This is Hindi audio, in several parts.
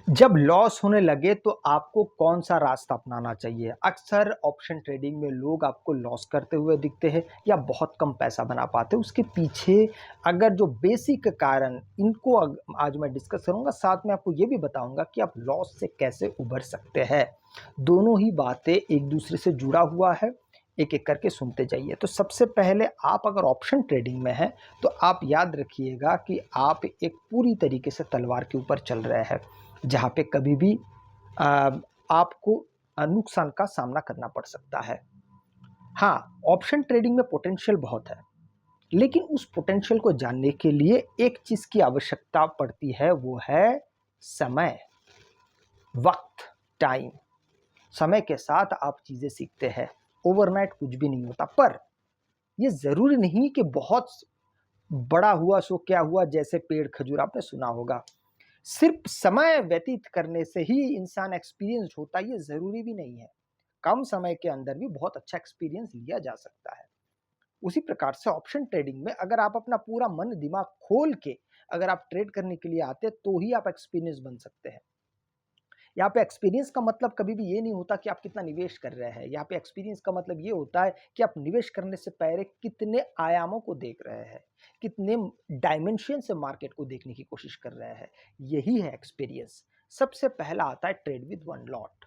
जब लॉस होने लगे तो आपको कौन-सा रास्ता अपनाना चाहिए? अक्सर ऑप्शन ट्रेडिंग में लोग आपको लॉस करते हुए दिखते हैं या बहुत कम पैसा बना पाते हैं। उसके पीछे अगर जो बेसिक कारण इनको आज मैं डिस्कस करूँगा, साथ में आपको ये भी बताऊँगा कि आप लॉस से कैसे उभर सकते हैं। दोनों ही बातें एक-दूसरे से जुड़ा हुआ है, एक-एक करके सुनते जाइए। तो सबसे पहले आप अगर ऑप्शन ट्रेडिंग में हैं, तो आप याद रखिएगा कि आप एक पूरी तरीके से तलवार के ऊपर चल रहे हैं। जहाँ पे कभी भी अ, आपको नुकसान का सामना करना पड़ सकता है। हाँ, ऑप्शन ट्रेडिंग में पोटेंशियल बहुत है, लेकिन उस पोटेंशियल को जानने के लिए एक चीज़ की आवश्यकता पड़ती है, वो है समय, वक़्त, टाइम। समय के साथ आप चीज़ें सीखते हैं, ओवरनाइट कुछ भी नहीं होता। पर ये ज़रूरी नहीं कि बहुत बड़ा हुआ सो क्या हुआ, जैसे पेड़ खजूर आपने सुना होगा। सिर्फ समय व्यतीत करने से ही इंसान एक्सपीरियंस्ड होता है, ये ज़रूरी भी नहीं है। कम समय के अंदर भी बहुत अच्छा एक्सपीरियंस लिया जा सकता है। उसी प्रकार से ऑप्शन ट्रेडिंग में अगर आप अपना पूरा मन दिमाग खोल के अगर आप ट्रेड करने के लिए आते हैं, तो ही आप एक्सपीरियंस बन सकते हैं। यहाँ पे एक्सपीरियंस का मतलब कभी भी ये नहीं होता कि आप कितना निवेश कर रहे हैं। यहाँ पे एक्सपीरियंस का मतलब ये होता है कि आप निवेश करने से पहले कितने आयामों को देख रहे हैं, कितने डायमेंशन से मार्केट को देखने की कोशिश कर रहे हैं। यही है एक्सपीरियंस। सबसे पहला आता है ट्रेड विद वन लॉट।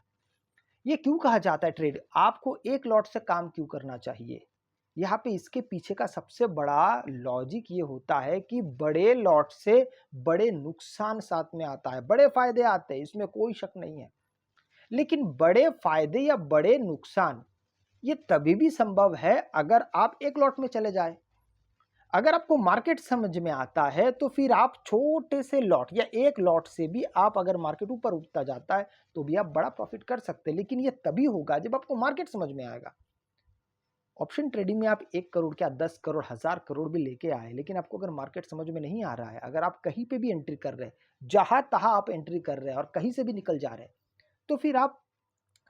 ये क्यों कहा जाता है ट्रेड? आपको एक लॉट से काम क्यों करना चाहिए? यहाँ पे इसके पीछे का सबसे बड़ा लॉजिक ये होता है कि बड़े लॉट से बड़े नुकसान साथ में आता है, बड़े फायदे आते हैं, इसमें कोई शक नहीं है। लेकिन बड़े फायदे या बड़े नुकसान ये तभी भी संभव है अगर आप एक लॉट में चले जाए। अगर आपको मार्केट समझ में आता है तो फिर आप छोटे से लॉट या एक लॉट से भी आप अगर मार्केट ऊपर उठता जाता है तो भी आप बड़ा प्रॉफिट कर सकते हैं, लेकिन ये तभी होगा जब आपको मार्केट समझ में आएगा। ऑप्शन ट्रेडिंग में आप 1 करोड़ क्या 10 करोड़ 1000 करोड़ भी लेके आए, लेकिन आपको अगर मार्केट समझ में नहीं आ रहा है, अगर आप कहीं पे भी एंट्री कर रहे हैं, जहां तहां आप एंट्री कर रहे हैं और कहीं से भी निकल जा रहे हैं, तो फिर आप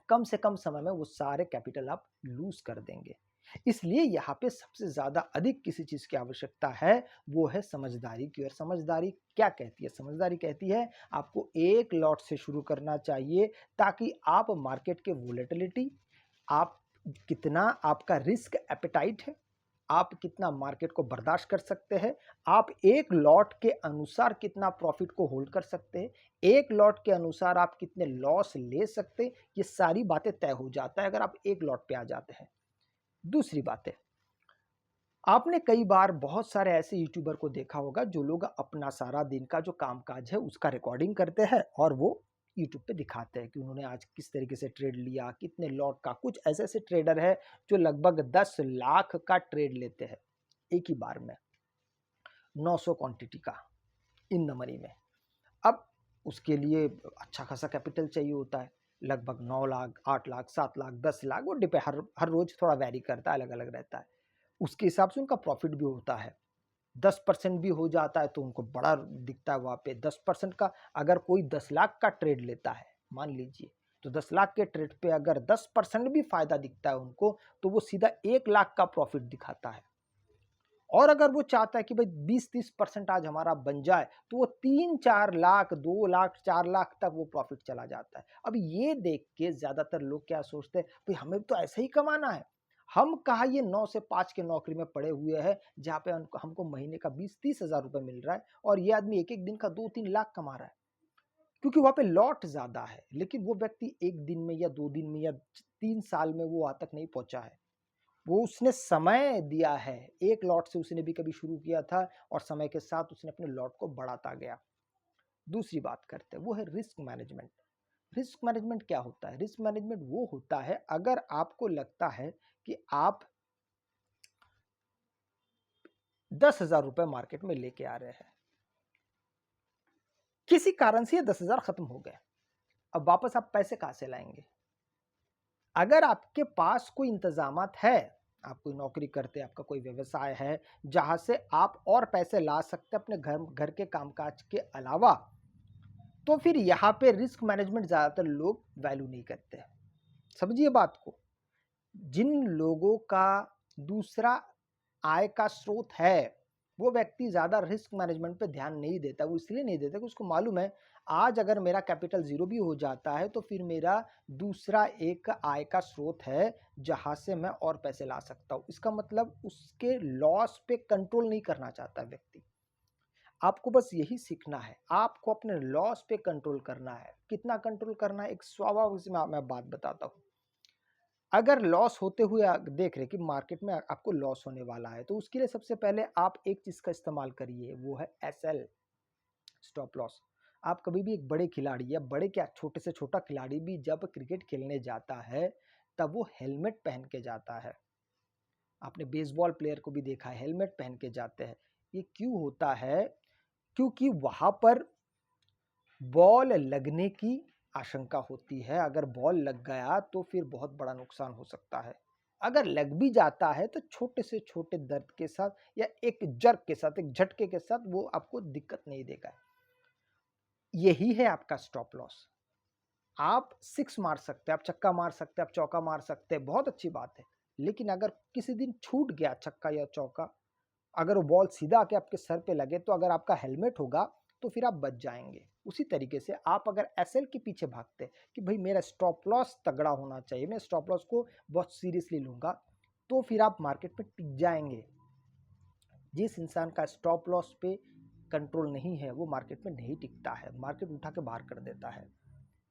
कम से कम समय में वो सारे कैपिटल आप लूज कर देंगे। इसलिए यहाँ पे सबसे ज्यादा अधिक किसी चीज की आवश्यकता है, वो है समझदारी की। और समझदारी क्या कहती है? समझदारी कहती है आपको एक लॉट से शुरू करना चाहिए, ताकि आप मार्केट के वोलेटिलिटी, आप कितना आपका रिस्क एपेटाइट है, आप कितना मार्केट को बर्दाश्त कर सकते हैं, आप एक लॉट के अनुसार कितना प्रॉफिट को होल्ड कर सकते हैं, एक लॉट के अनुसार आप कितने लॉस ले सकते हैं, ये सारी बातें तय हो जाता है अगर आप एक लॉट पे आ जाते हैं। दूसरी बात है, आपने कई बार बहुत सारे ऐसे यूट्यूबर को देखा होगा जो लोग अपना सारा दिन का जो कामकाज है उसका रिकॉर्डिंग करते हैं और वो यूट्यूब पे दिखाते हैं कि उन्होंने आज किस तरीके से ट्रेड लिया, कितने लॉट का। कुछ ऐसे ऐसे ट्रेडर है जो लगभग 10 लाख का ट्रेड लेते हैं एक ही बार में, 900 क्वांटिटी का, इन द मनी में। अब उसके लिए अच्छा खासा कैपिटल चाहिए होता है, लगभग 9 लाख, 8 लाख, 7 लाख, 10 लाख, वो डिपेंड, हर हर रोज थोड़ा वैरी करता है, अलग अलग रहता है। उसके हिसाब से उनका प्रॉफिट भी होता है। 10% भी हो जाता है तो उनको बड़ा दिखता है। वहाँ पे 10% का, अगर कोई 10 लाख का ट्रेड लेता है मान लीजिए, तो 10 लाख के ट्रेड पे अगर 10% भी फायदा दिखता है उनको, तो वो सीधा 1 लाख का प्रॉफिट दिखाता है। और अगर वो चाहता है कि भाई 20-30% आज हमारा बन जाए, तो वो 3-4 लाख, 2 लाख, 4 लाख तक वो प्रॉफिट चला जाता है। अब ये देख के ज्यादातर लोग क्या सोचते हैं, भाई हमें तो ऐसे ही कमाना है। हम कहा ये 9 से 5 के नौकरी में पड़े हुए हैं, जहाँ पे हमको महीने का 20-30 हजार रुपए मिल रहा है, और ये आदमी एक एक दिन का 2-3 लाख कमा रहा है, क्योंकि वहां पे लॉट ज्यादा है। लेकिन वो व्यक्ति एक दिन में या 2 दिन में या 3 साल में वो वहां तक नहीं पहुंचा है। वो उसने समय दिया है, एक लॉट से उसने भी कभी शुरू किया था और समय के साथ उसने अपने लॉट को बढ़ाता गया। दूसरी बात करते हैं, वो है रिस्क मैनेजमेंट। रिस्क मैनेजमेंट क्या होता है? रिस्क मैनेजमेंट वो होता है अगर आपको लगता है कि आप 10 हजार रुपए मार्केट में लेके आ रहे हैं, किसी कारण से ये 10 हजार खत्म हो गए, अब वापस आप पैसे कहां से लाएंगे? अगर आपके पास कोई इंतजामात है, आप कोई नौकरी करते हैं, आपका कोई व्यवसाय है जहां से आप और पैसे ला सकते हैं अपने घर घर के कामकाज के अलावा, तो फिर यहां पे रिस्क मैनेजमेंट ज्यादातर लोग वैल्यू नहीं करते हैं। समझिए बात को। जिन लोगों का दूसरा आय का स्रोत है, वो व्यक्ति ज़्यादा रिस्क मैनेजमेंट पे ध्यान नहीं देता। वो इसलिए नहीं देता कि उसको मालूम है आज अगर मेरा कैपिटल ज़ीरो भी हो जाता है तो फिर मेरा दूसरा एक आय का स्रोत है जहाँ से मैं और पैसे ला सकता हूँ। इसका मतलब उसके लॉस पे कंट्रोल नहीं करना चाहता व्यक्ति। आपको बस यही सीखना है, आपको अपने लॉस पे कंट्रोल करना है। कितना कंट्रोल करना है, एक स्वाभाविक सी मैं बात बताता हूँ। अगर लॉस होते हुए देख रहे कि मार्केट में आपको लॉस होने वाला है, तो उसके लिए सबसे पहले आप एक चीज का इस्तेमाल करिए, वो है एसएल, स्टॉप लॉस। आप कभी भी एक बड़े खिलाड़ी या बड़े क्या छोटे से छोटा खिलाड़ी भी जब क्रिकेट खेलने जाता है तब वो हेलमेट पहन के जाता है। आपने बेसबॉल प्लेयर को भी देखा है, हेलमेट पहन के जाते हैं। ये क्यों होता है? क्योंकि वहां पर बॉल लगने की आशंका होती है। अगर बॉल लग गया तो फिर बहुत बड़ा नुकसान हो सकता है। अगर लग भी जाता है तो छोटे से छोटे दर्द के साथ या एक जर्क के साथ, एक झटके के साथ वो आपको दिक्कत नहीं देगा। यही है आपका स्टॉप लॉस। आप सिक्स मार सकते हैं, आप छक्का मार सकते हैं, आप चौका मार सकते हैं, बहुत अच्छी बात है। लेकिन अगर किसी दिन छूट गया छक्का या चौका, अगर वो बॉल सीधा आके आपके सर पे लगे तो अगर आपका हेलमेट होगा तो फिर आप बच जाएंगे। उसी तरीके से आप अगर एसएल के पीछे भागते कि भाई मेरा स्टॉप लॉस तगड़ा होना चाहिए, मैं स्टॉप लॉस को बहुत सीरियसली लूंगा, तो फिर आप मार्केट में टिक जाएंगे। जिस इंसान का स्टॉप लॉस पे कंट्रोल नहीं है वो मार्केट में नहीं टिकता है, मार्केट उठा के बाहर कर देता है।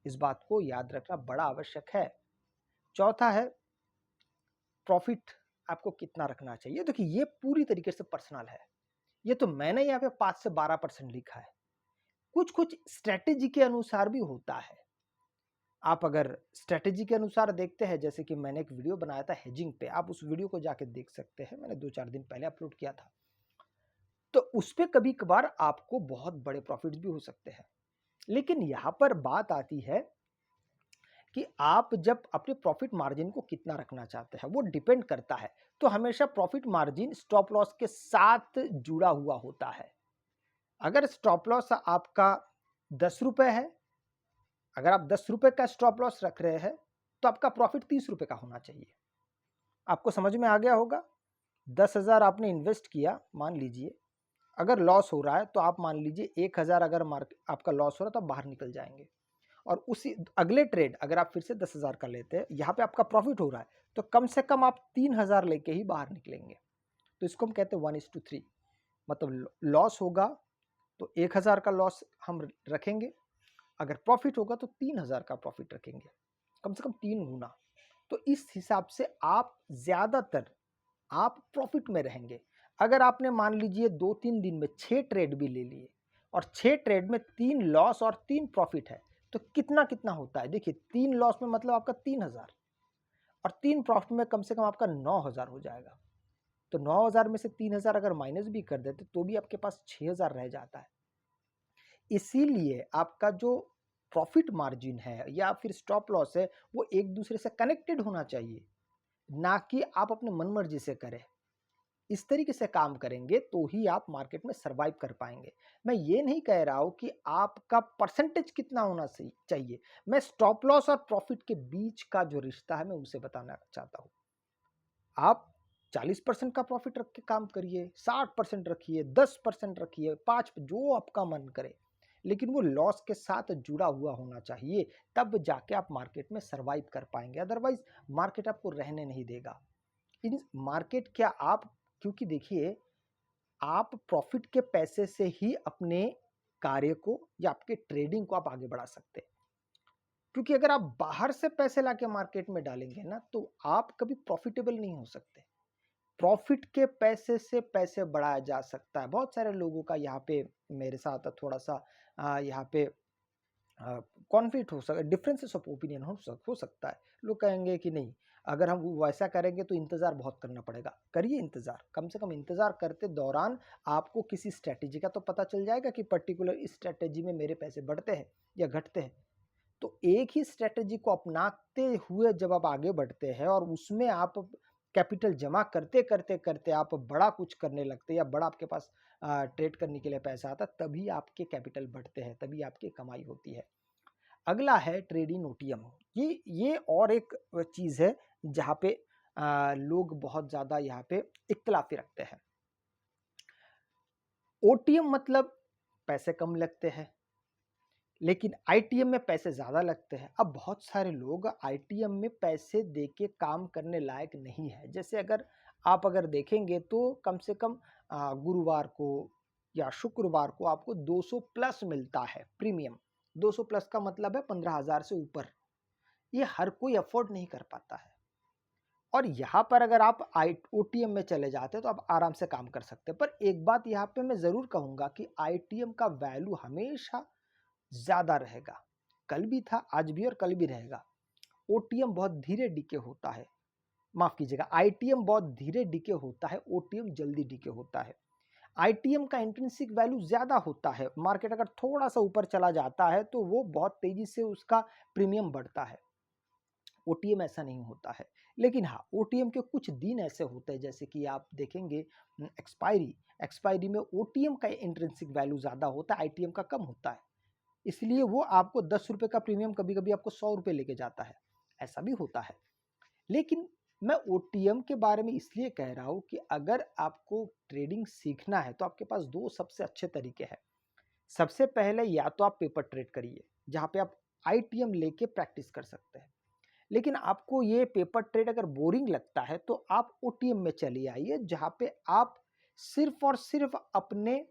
इस बात को याद रखना बड़ा आवश्यक है। चौथा है प्रॉफिट आपको कितना रखना चाहिए। देखिए ये पूरी तरीके से पर्सनल है। ये तो मैंने यहाँ पे 5 से 12% लिखा है। कुछ कुछ स्ट्रेटेजी के अनुसार भी होता है। आप अगर स्ट्रेटेजी के अनुसार देखते हैं, जैसे कि मैंने एक वीडियो बनाया था हेजिंग पे, आप उस वीडियो को जाके देख सकते हैं, मैंने 2-4 दिन पहले अपलोड किया था। तो उस पे कभी कभार आपको बहुत बड़े प्रॉफिट्स भी हो सकते हैं। लेकिन यहाँ पर बात आती है कि आप जब अपने प्रॉफिट मार्जिन को कितना रखना चाहते हैं वो डिपेंड करता है। तो हमेशा प्रॉफिट मार्जिन स्टॉप लॉस के साथ जुड़ा हुआ होता है। अगर स्टॉप लॉस आपका 10 रुपए है, अगर आप 10 रुपए का स्टॉप लॉस रख रहे हैं तो आपका प्रॉफिट 30 रुपए का होना चाहिए। आपको समझ में आ गया होगा। 10,000 आपने इन्वेस्ट किया, मान लीजिए अगर लॉस हो रहा है तो आप मान लीजिए 1,000 अगर आपका लॉस हो रहा है तो आप बाहर निकल जाएंगे। और उसी अगले ट्रेड अगर आप फिर से 10,000 का लेते हैं, यहाँ पे आपका प्रॉफिट हो रहा है तो कम से कम आप 3,000 लेके ही बाहर निकलेंगे। तो इसको हम कहते हैं 1:3। मतलब लॉस होगा तो 1,000 का लॉस हम रखेंगे, अगर प्रॉफिट होगा तो 3,000 का प्रॉफिट रखेंगे, कम से कम 3 गुना। तो इस हिसाब से आप ज्यादातर आप प्रॉफिट में रहेंगे। अगर आपने मान लीजिए 2-3 दिन में 6 ट्रेड भी ले लिए और 6 ट्रेड में 3 लॉस और 3 प्रॉफिट है तो कितना कितना होता है। देखिए 3 लॉस में मतलब आपका 3,000 और 3 प्रॉफिट में कम से कम आपका 9,000 हो जाएगा। तो 9,000 में से 3,000 अगर माइनस भी कर देते तो भी आपके पास 6,000 रह जाता है। इसीलिए आपका जो प्रॉफिट मार्जिन है या फिर स्टॉप लॉस है वो एक दूसरे से कनेक्टेड होना चाहिए, ना कि आप अपने मन मर्जी से करें। इस तरीके से काम करेंगे तो ही आप मार्केट में सरवाइव कर पाएंगे। मैं ये नहीं कह रहा हूं कि आपका परसेंटेज कितना होना चाहिए, मैं स्टॉप लॉस और प्रॉफिट के बीच का जो रिश्ता है मैं उसे बताना चाहता हूं। आप 40% का प्रॉफिट रख के काम करिए, 60% रखिए, 10% रखिए, 5, जो आपका मन करे, लेकिन वो लॉस के साथ जुड़ा हुआ होना चाहिए। तब जाके आप मार्केट में सरवाइव कर पाएंगे, अदरवाइज मार्केट आपको रहने नहीं देगा। इन मार्केट क्या आप, क्योंकि देखिए आप प्रॉफिट के पैसे से ही अपने कार्य को या आपके ट्रेडिंग को आप आगे बढ़ा सकते हैं। क्योंकि अगर आप बाहर से पैसे लाके मार्केट में डालेंगे ना तो आप कभी प्रॉफिटेबल नहीं हो सकते। प्रॉफिट के पैसे से पैसे बढ़ाया जा सकता है। बहुत सारे लोगों का यहाँ पे मेरे साथ थोड़ा सा यहाँ पे कॉन्फ्लिक्ट हो सकता है, डिफरेंसेस ऑफ ओपिनियन हो सकता है। लोग कहेंगे कि नहीं, अगर हम वैसा करेंगे तो इंतज़ार बहुत करना पड़ेगा। करिए इंतज़ार, कम से कम इंतज़ार करते दौरान आपको किसी स्ट्रैटेजी का तो पता चल जाएगा कि पर्टिकुलर इस स्ट्रैटेजी में मेरे पैसे बढ़ते हैं या घटते हैं। तो एक ही स्ट्रैटेजी को अपनाते हुए जब आप आगे बढ़ते हैं और उसमें आप कैपिटल जमा करते करते करते आप बड़ा कुछ करने लगते हैं या बड़ा आपके पास ट्रेड करने के लिए पैसा आता, तभी आपके कैपिटल बढ़ते हैं, तभी आपकी कमाई होती है। अगला है ट्रेडिंग ओटीएम। ये और एक चीज़ है जहाँ पे लोग बहुत ज़्यादा यहाँ पे इख्तिलाफी रखते हैं। ओटीएम मतलब पैसे कम लगते हैं, लेकिन आईटीएम में पैसे ज़्यादा लगते हैं। अब बहुत सारे लोग आईटीएम में पैसे देके काम करने लायक नहीं है। जैसे अगर देखेंगे तो कम से कम गुरुवार को या शुक्रवार को आपको 200 प्लस मिलता है प्रीमियम। 200 प्लस का मतलब है 15,000 से ऊपर। ये हर कोई अफोर्ड नहीं कर पाता है। और यहाँ पर अगर आप ओटीएम में चले जाते हैं तो आप आराम से काम कर सकते हैं। पर एक बात यहाँ पे मैं ज़रूर कहूँगा कि आईटीएम का वैल्यू हमेशा ज़्यादा रहेगा। कल भी था, आज भी और कल भी रहेगा। ओटीएम बहुत धीरे डीके होता है, माफ़ कीजिएगा, आईटीएम बहुत धीरे डीके होता है, ओटीएम जल्दी डीके होता है। आईटीएम का इंट्रिंसिक वैल्यू ज़्यादा होता है। मार्केट अगर थोड़ा-सा ऊपर चला जाता है तो वो बहुत तेज़ी से उसका प्रीमियम बढ़ता है। ओटीएम ऐसा नहीं होता है। लेकिन हाँ, ओटीएम के कुछ दिन ऐसे होते हैं, जैसे कि आप देखेंगे एक्सपायरी में ओटीएम का इंट्रिंसिक वैल्यू ज़्यादा होता है, आईटीएम का कम होता है। इसलिए वो आपको ₹10 का प्रीमियम कभी-कभी आपको ₹100 लेके जाता है, ऐसा भी होता है। लेकिन मैं ओटीएम के बारे में इसलिए कह रहा हूँ कि अगर आपको ट्रेडिंग सीखना है तो आपके पास 2 सबसे अच्छे तरीके हैं। सबसे पहले या तो आप पेपर ट्रेड करिए, जहाँ पे आप आईटीएम लेके प्रैक्टिस कर सकते हैं। लेकिन आपको ये पेपर ट्रेड अगर बोरिंग लगता है तो आप ओटीएम में चलिए आइए, जहाँ पे आप सिर्फ़ और सिर्फ़ अपने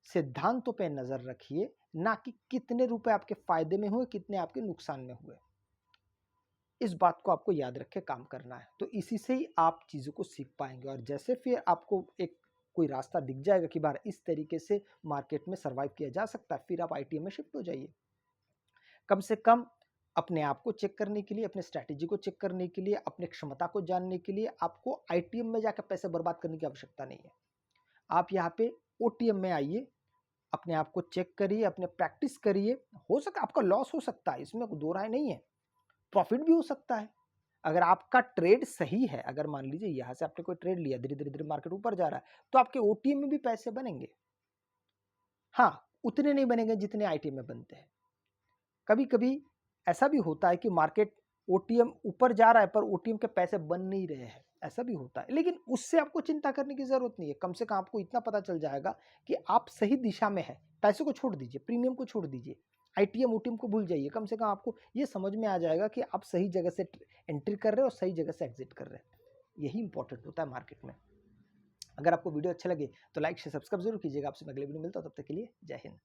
सिद्धांतों पे नज़र रखिए, ना कि कितने रुपए आपके फ़ायदे में हुए, कितने आपके नुकसान में हुए। इस बात को आपको याद रख के काम करना है। तो इसी से ही आप चीज़ों को सीख पाएँगे और जैसे फिर आपको एक कोई रास्ता दिख जाएगा कि बाहर इस तरीके से मार्केट में सर्वाइव किया जा सकता है, फिर आप आईटीएम में शिफ्ट हो जाइए। कम से कम अपने आप को चेक करने के लिए, अपने स्ट्रैटेजी को चेक करने के लिए, अपनी क्षमता को जानने के लिए आपको आईटीएम में जाकर पैसे बर्बाद करने की आवश्यकता नहीं है। आप यहाँ पे ओटीएम में आइए, अपने आप को चेक करिए, अपने प्रैक्टिस करिए। हो सकता है आपका लॉस हो सकता है, इसमें दो राय नहीं है। प्रॉफिट भी हो सकता है। अगर आपका ट्रेड सही है, अगर मान लीजिए यहाँ से आपने कोई ट्रेड लिया, धीरे-धीरे मार्केट ऊपर जा रहा है, तो आपके ओटीएम में भी पैसे बनेंगे। हाँ, उतने नहीं बनेंगे जितने आईटीएम में बनते हैं। कभी-कभी ऐसा भी होता है कि मार्केट ओटीएम ऊपर जा रहा है पर ओटीएम के पैसे बन नहीं रहे हैं, ऐसा भी होता है। लेकिन उससे आपको चिंता करने की ज़रूरत नहीं है। कम से कम आपको इतना पता चल जाएगा कि आप सही दिशा में हैं। पैसे को छोड़ दीजिए, प्रीमियम को छोड़ दीजिए, आईटीएम ओटीएम को भूल जाइए। कम से कम आपको ये समझ में आ जाएगा कि आप सही जगह से एंट्री कर रहे हैं और सही जगह से एग्जिट कर रहे हैं। यही इंपॉर्टेंट होता है मार्केट में। अगर आपको वीडियो अच्छा लगे तो लाइक शेयर सब्सक्राइब जरूर कीजिएगा। आपसे मैं अगले वीडियो में मिलता हूं, तब तक के लिए जय हिंद।